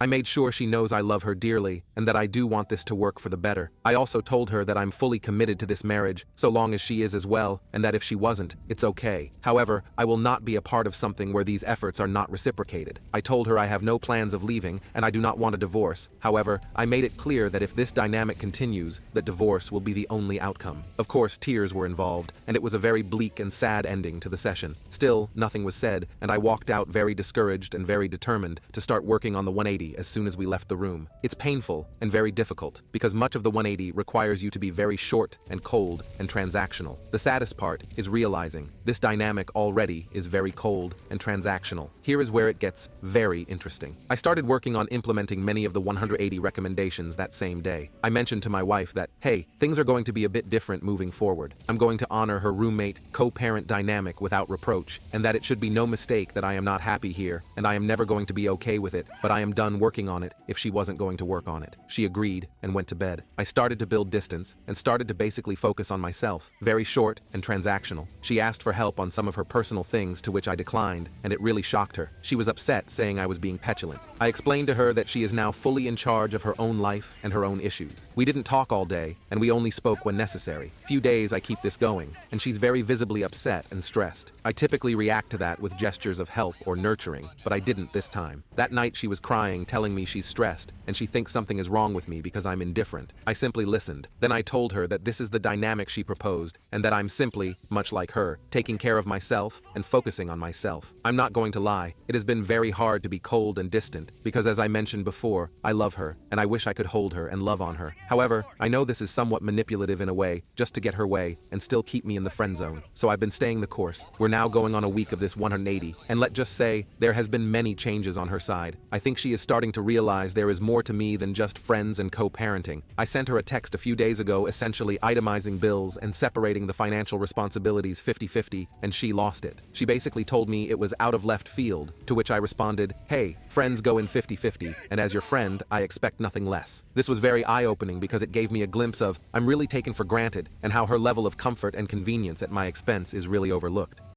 I made sure she knows I love her dearly and that I do want this to work for the better. I also told her that I'm fully committed to this marriage, so long as she is as well, and that if she wasn't, it's okay. However, I will not be a part of something where these efforts are not reciprocated. I told her I have no plans of leaving and I do not want a divorce. However, I made it clear that if this dynamic continues, that divorce will be the only outcome. Of course, tears were involved, and it was a very bleak and sad ending to the session. Still, nothing was said, and I walked out very discouraged and very determined to start working on the 180 as soon as we left the room. It's painful and very difficult, because much of the 180 requires you to be very short and cold and transactional. The saddest part is realizing this dynamic already is very cold and transactional. Here is where it gets very interesting. I started working on implementing many of the 180 recommendations that same day. I mentioned to my wife that, hey, things are going to be a bit different moving forward. I'm going to honor her roommate, co-parent dynamic without reproach, and that it should be no mistake that I am not happy here, and I am never going to be okay with it, but I am done working on it if she wasn't going to work on it. She agreed and went to bed. I started to build distance and started to basically focus on myself, very short and transactional. She asked for help on some of her personal things, to which I declined, and it really shocked her. She was upset, saying I was being petulant. I explained to her that she is now fully in charge of her own life and her own issues. We didn't talk all day, and we only spoke when necessary. Few days I keep this going, and she's very visibly upset and stressed. I typically react to that with gestures of help or nurturing, but I didn't this time. That night she was crying, telling me she's stressed, and she thinks something is wrong with me because I'm indifferent. I simply listened. Then I told her that this is the dynamic she proposed, and that I'm simply, much like her, taking care of myself and focusing on myself. I'm not going to lie, it has been very hard to be cold and distant, because as I mentioned before, I love her, and I wish I could hold her and love on her. However, I know this is somewhat manipulative in a way, just to get her way, and still keep me in the friend zone. So I've been staying the course. We're now going on a week of this 180, and let's just say, there has been many changes on her side. I think she is starting to realize there is more to me than just friends and co-parenting. I sent her a text a few days ago essentially itemizing bills and separating the financial responsibilities 50-50, and she lost it. She basically told me it was out of left field, to which I responded, hey, friends go in 50-50, and as your friend, I expect nothing less. This was very eye-opening because it gave me a glimpse of I'm really taken for granted, and how her level of comfort and convenience at my expense is really overlooked.